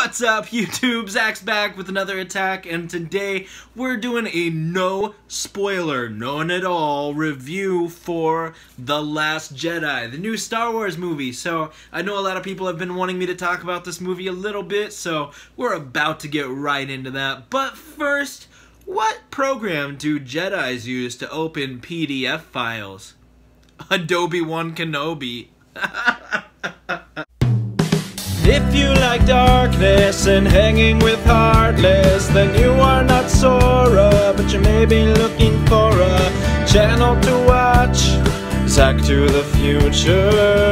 What's up, YouTube? Zach's back with another attack, and today we're doing a no spoiler, none at all review for The Last Jedi, the new Star Wars movie. So I know a lot of people have been wanting me to talk about this movie a little bit, so we're about to get right into that. But first, what program do Jedis use to open PDF files? Adobe One Kenobi. If you like darkness and hanging with Heartless, then you are not Sora, but you may be looking for a channel to watch. Zach to the future.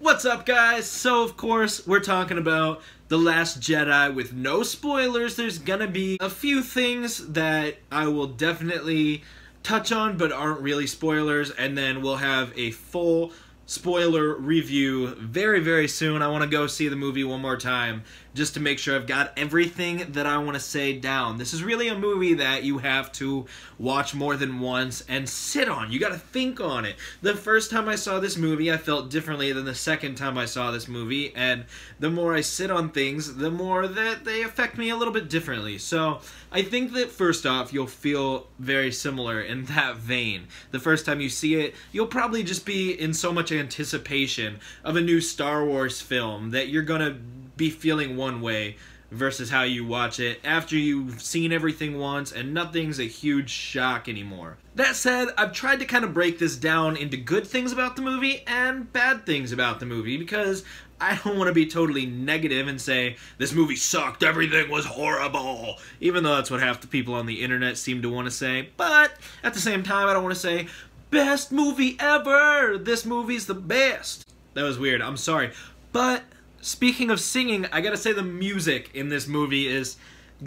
What's up, guys? So, of course, we're talking about The Last Jedi with no spoilers. There's gonna be a few things that I will definitely touch on, but aren't really spoilers, and then we'll have a full spoiler review very, very soon. I want to go see the movie one more time just to make sure I've got everything that I want to say down. This is really a movie that you have to watch more than once and sit on. You got to think on it. The first time I saw this movie, I felt differently than the second time I saw this movie, and the more I sit on things, the more that they affect me a little bit differently. So I think that first off, you'll feel very similar in that vein. The first time you see it, you'll probably just be in so much anticipation of a new Star Wars film that you're gonna be feeling one way versus how you watch it after you've seen everything once and nothing's a huge shock anymore. That said, I've tried to kind of break this down into good things about the movie and bad things about the movie because I don't want to be totally negative and say, this movie sucked, everything was horrible, even though that's what half the people on the internet seem to want to say. But at the same time, I don't want to say, best movie ever, this movie's the best. That was weird, I'm sorry. But speaking of singing, I gotta say the music in this movie is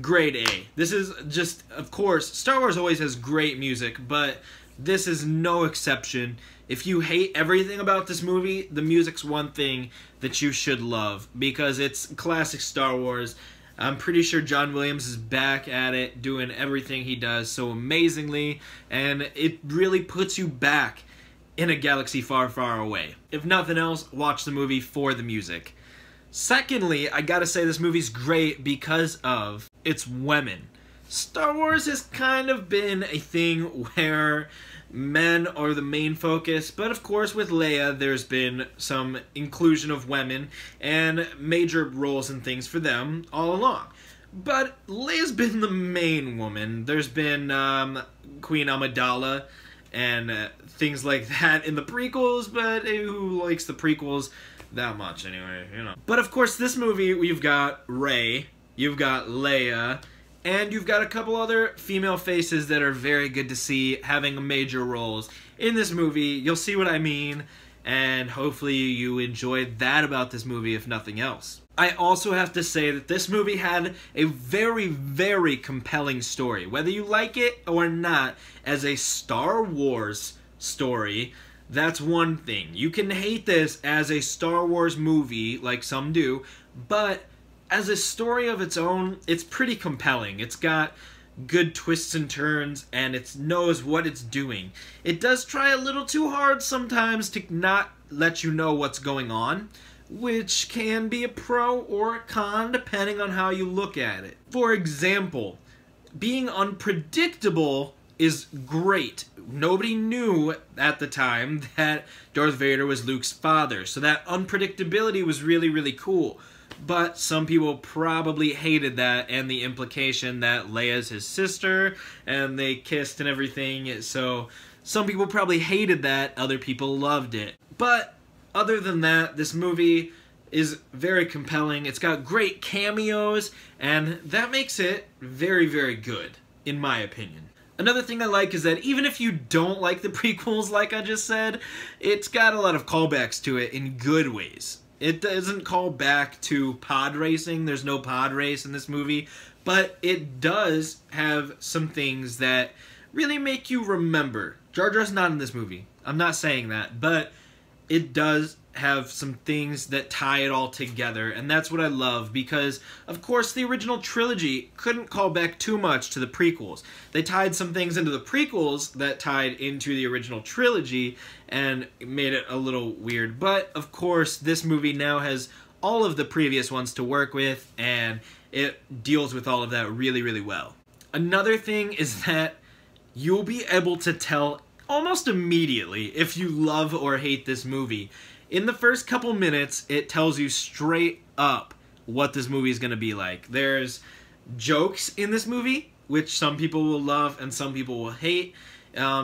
grade A. This is just, of course, Star Wars always has great music, but this is no exception. If you hate everything about this movie, the music's one thing that you should love, because it's classic Star Wars. I'm pretty sure John Williams is back at it, doing everything he does so amazingly, and it really puts you back in a galaxy far, far away. If nothing else, watch the movie for the music. Secondly, I gotta say this movie's great because of its women. Star Wars has kind of been a thing where men are the main focus, but of course with Leia there's been some inclusion of women and major roles and things for them all along. But Leia's been the main woman. There's been Queen Amidala and things like that in the prequels, but who likes the prequels that much anyway, you know. But of course this movie, you've got Rey, you've got Leia, and you've got a couple other female faces that are very good to see having major roles in this movie. You'll see what I mean, and hopefully you enjoyed that about this movie if nothing else. I also have to say that this movie had a very, very compelling story. Whether you like it or not, as a Star Wars story, that's one thing. You can hate this as a Star Wars movie, like some do, but as a story of its own, it's pretty compelling. It's got good twists and turns, and it knows what it's doing. It does try a little too hard sometimes to not let you know what's going on, which can be a pro or a con depending on how you look at it. For example, being unpredictable is great. Nobody knew at the time that Darth Vader was Luke's father, so that unpredictability was really, really cool. But some people probably hated that and the implication that Leia's his sister and they kissed and everything, so some people probably hated that, other people loved it. But other than that, this movie is very compelling. It's got great cameos, and that makes it very, very good, in my opinion. Another thing I like is that even if you don't like the prequels, like I just said, it's got a lot of callbacks to it in good ways. It doesn't call back to pod racing. There's no pod race in this movie, but it does have some things that really make you remember. Jar Jar's not in this movie. I'm not saying that, but it does have some things that tie it all together, and that's what I love, because of course the original trilogy couldn't call back too much to the prequels. They tied some things into the prequels that tied into the original trilogy and made it a little weird, but of course this movie now has all of the previous ones to work with, and it deals with all of that really, really well. Another thing is that you'll be able to tell almost immediately if you love or hate this movie. In the first couple minutes, it tells you straight up what this movie is going to be like. There's jokes in this movie, which some people will love and some people will hate.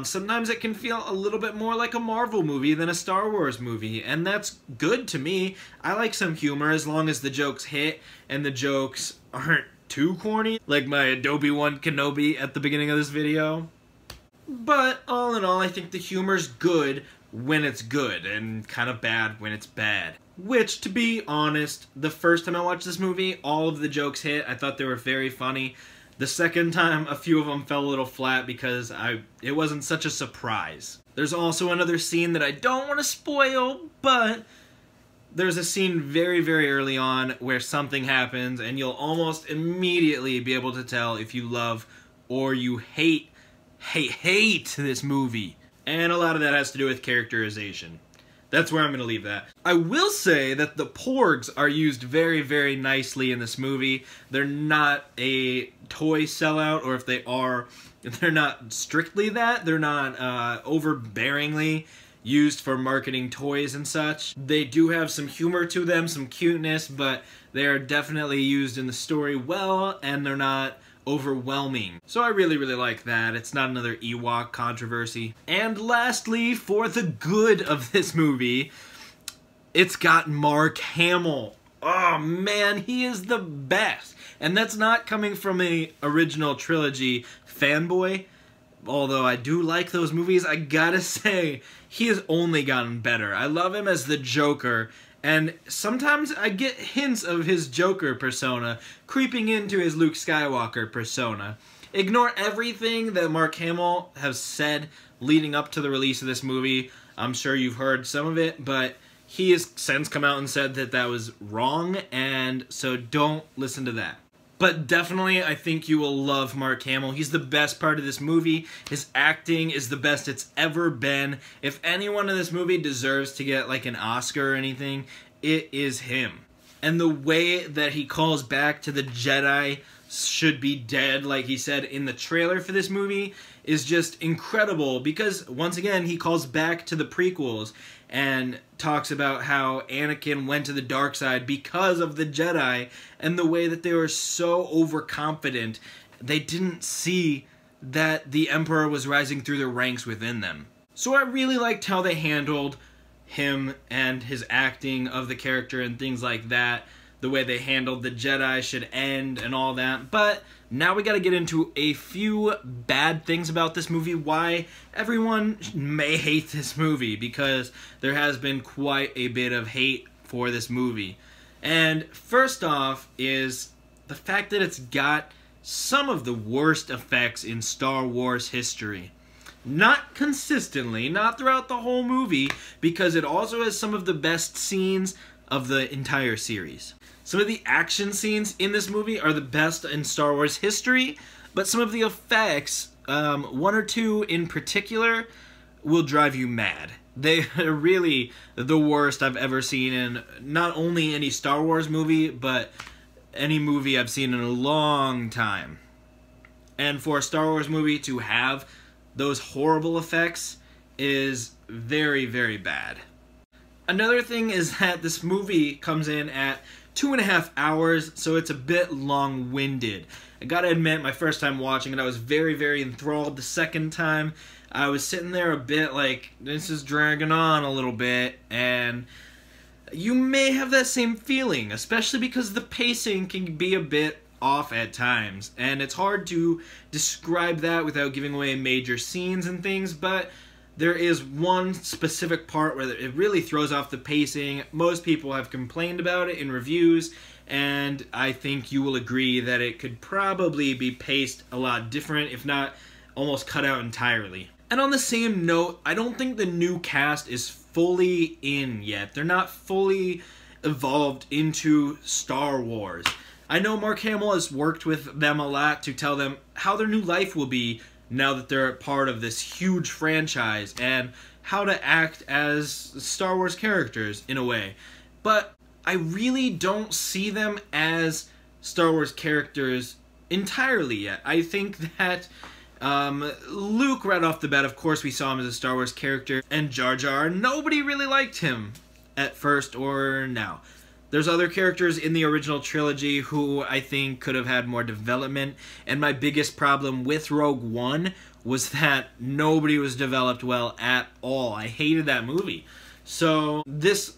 Sometimes it can feel a little bit more like a Marvel movie than a Star Wars movie, and that's good to me. I like some humor as long as the jokes hit and the jokes aren't too corny, like my Obi-Wan Kenobi at the beginning of this video. But all in all, I think the humor's good when it's good, and kind of bad when it's bad. Which, to be honest, the first time I watched this movie, all of the jokes hit. I thought they were very funny. The second time, a few of them fell a little flat because it wasn't such a surprise. There's also another scene that I don't want to spoil, but there's a scene very, very early on where something happens, and you'll almost immediately be able to tell if you love or you hate this movie. And a lot of that has to do with characterization. That's where I'm going to leave that. I will say that the porgs are used very, very nicely in this movie. They're not a toy sellout, or if they are, they're not strictly that. They're not overbearingly used for marketing toys and such. They do have some humor to them, some cuteness, but they're definitely used in the story well, and they're not overwhelming. So I really, really like that. It's not another Ewok controversy. And lastly, for the good of this movie, it's got Mark Hamill. Oh man, he is the best. And that's not coming from a original trilogy fanboy. Although I do like those movies, I gotta say, he has only gotten better. I love him as the Joker, and sometimes I get hints of his Joker persona creeping into his Luke Skywalker persona. Ignore everything that Mark Hamill has said leading up to the release of this movie. I'm sure you've heard some of it, but he has since come out and said that that was wrong, and so don't listen to that. But definitely, I think you will love Mark Hamill. He's the best part of this movie. His acting is the best it's ever been. If anyone in this movie deserves to get like an Oscar or anything, it is him. And the way that he calls back to the Jedi should be dead, like he said in the trailer for this movie, is just incredible, because once again he calls back to the prequels and talks about how Anakin went to the dark side because of the Jedi, and the way that they were so overconfident they didn't see that the Emperor was rising through the ranks within them. So I really liked how they handled him and his acting of the character and things like that. The way they handled the Jedi should end and all that. But now we gotta get into a few bad things about this movie, why everyone may hate this movie, because there has been quite a bit of hate for this movie. And first off is the fact that it's got some of the worst effects in Star Wars history. Not consistently, not throughout the whole movie, because it also has some of the best scenes of the entire series. Some of the action scenes in this movie are the best in Star Wars history, but some of the effects, one or two in particular, will drive you mad. They are really the worst I've ever seen in not only any Star Wars movie, but any movie I've seen in a long time. And for a Star Wars movie to have those horrible effects is very, very bad. Another thing is that this movie comes in at 2.5 hours, so it's a bit long-winded. I gotta admit, my first time watching it, I was very, very enthralled. The second time, I was sitting there a bit like, this is dragging on a little bit, and you may have that same feeling, especially because the pacing can be a bit off at times, and it's hard to describe that without giving away major scenes and things, but there is one specific part where it really throws off the pacing. Most people have complained about it in reviews, and I think you will agree that it could probably be paced a lot different, if not almost cut out entirely. And on the same note, I don't think the new cast is fully in yet. They're not fully evolved into Star Wars. I know Mark Hamill has worked with them a lot to tell them how their new life will be now that they're part of this huge franchise, and how to act as Star Wars characters, in a way. But I really don't see them as Star Wars characters entirely yet. I think that Luke, right off the bat, of course we saw him as a Star Wars character, and Jar Jar, nobody really liked him at first or now. There's other characters in the original trilogy who I think could have had more development, and my biggest problem with Rogue One was that nobody was developed well at all. I hated that movie. So this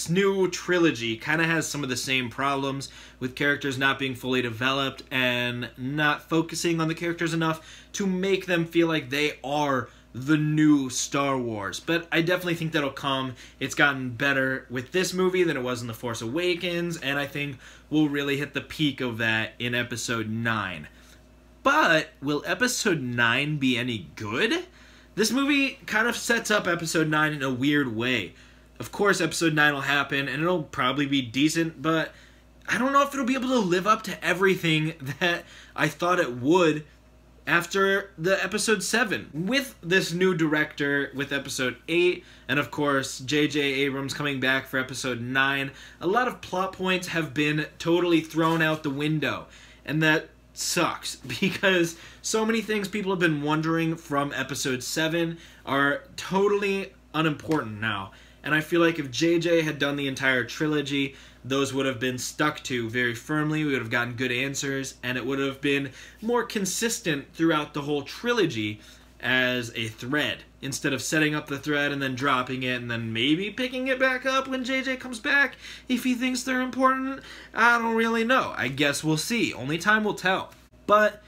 new trilogy kind of has some of the same problems with characters not being fully developed and not focusing on the characters enough to make them feel like they are the new Star Wars. But I definitely think that'll come. It's gotten better with this movie than it was in The Force Awakens, and I think we'll really hit the peak of that in Episode 9. But will Episode 9 be any good? This movie kind of sets up Episode 9 in a weird way. Of course, Episode 9 will happen, and it'll probably be decent, but I don't know if it'll be able to live up to everything that I thought it would after the Episode 7. With this new director, with Episode 8, and of course J.J. Abrams coming back for Episode 9, a lot of plot points have been totally thrown out the window, and that sucks, because so many things people have been wondering from Episode 7 are totally unimportant now. And I feel like if JJ had done the entire trilogy, those would have been stuck to very firmly, we would have gotten good answers, and it would have been more consistent throughout the whole trilogy as a thread, instead of setting up the thread and then dropping it and then maybe picking it back up when JJ comes back if he thinks they're important. I don't really know. I guess we'll see. Only time will tell. But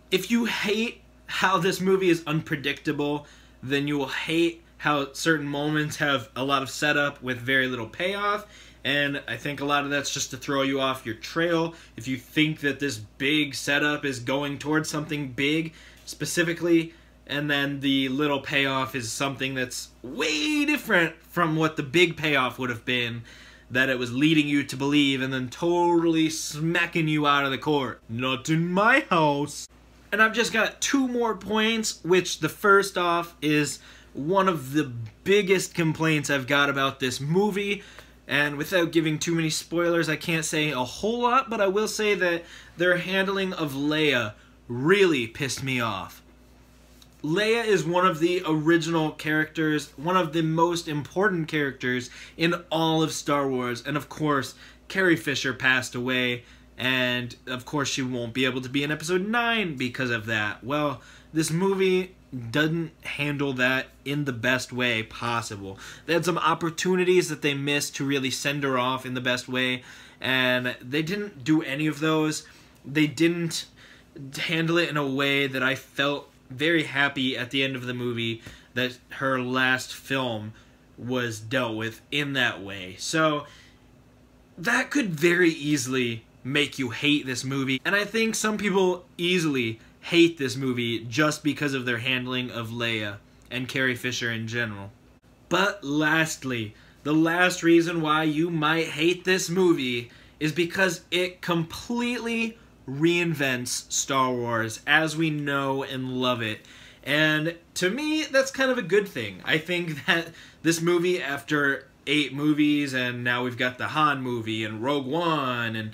if you hate how this movie is unpredictable, then you will hate how certain moments have a lot of setup with very little payoff, and I think a lot of that's just to throw you off your trail. If you think that this big setup is going towards something big specifically, and then the little payoff is something that's way different from what the big payoff would have been, that it was leading you to believe, and then totally smacking you out of the court. Not in my house. And I've just got 2 more points, which the first off is one of the biggest complaints I've got about this movie, and without giving too many spoilers, I can't say a whole lot, but I will say that their handling of Leia really pissed me off. Leia is one of the original characters, one of the most important characters in all of Star Wars, and of course, Carrie Fisher passed away, and of course she won't be able to be in Episode 9 because of that. Well, this movie doesn't handle that in the best way possible. They had some opportunities that they missed to really send her off in the best way, and they didn't do any of those. They didn't handle it in a way that I felt very happy at the end of the movie that her last film was dealt with in that way. So that could very easily make you hate this movie, and I think some people easily hate this movie just because of their handling of Leia and Carrie Fisher in general. But lastly, the last reason why you might hate this movie is because it completely reinvents Star Wars as we know and love it. And to me, that's kind of a good thing. I think that this movie, after 8 movies, and now we've got the Han movie and Rogue One and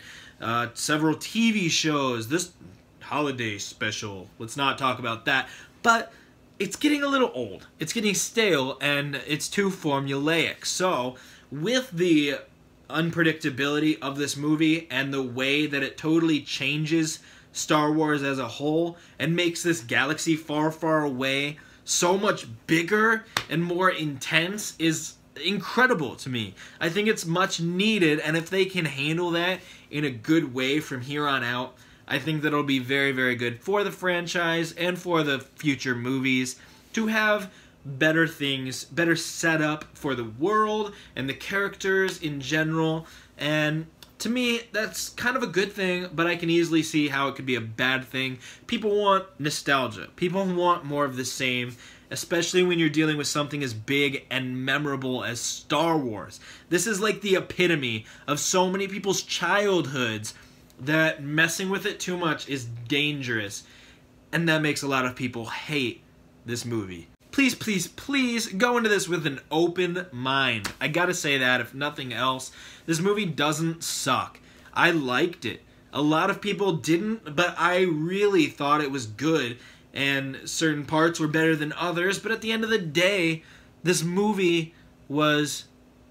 several TV shows, this holiday special, let's not talk about that, but it's getting a little old, it's getting stale, and it's too formulaic. So with the unpredictability of this movie and the way that it totally changes Star Wars as a whole and makes this galaxy far, far away so much bigger and more intense is incredible to me. I think it's much needed, and if they can handle that in a good way from here on out, I think that it'll be very, very good for the franchise and for the future movies to have better things, better setup for the world and the characters in general. And to me, that's kind of a good thing, but I can easily see how it could be a bad thing. People want nostalgia. People want more of the same, especially when you're dealing with something as big and memorable as Star Wars. This is like the epitome of so many people's childhoods, that messing with it too much is dangerous, and that makes a lot of people hate this movie. please, please, please go into this with an open mind. I gotta say that, if nothing else, this movie doesn't suck. I liked it. A lot of people didn't, but I really thought it was good, and certain parts were better than others, but at the end of the day, this movie was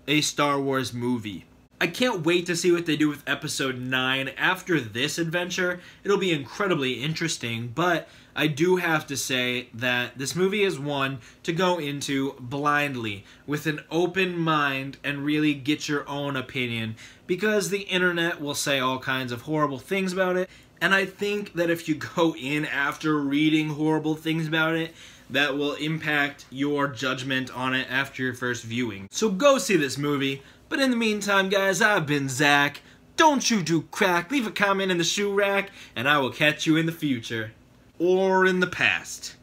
a Star Wars movie. I can't wait to see what they do with Episode 9 after this adventure. It'll be incredibly interesting, but I do have to say that this movie is one to go into blindly, with an open mind, and really get your own opinion, because the internet will say all kinds of horrible things about it, and I think that if you go in after reading horrible things about it, that will impact your judgment on it after your first viewing. So go see this movie. But in the meantime, guys, I've been Zach. Don't you do crack. Leave a comment in the shoe rack, and I will catch you in the future. Or in the past.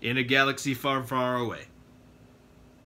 In a galaxy far, far away.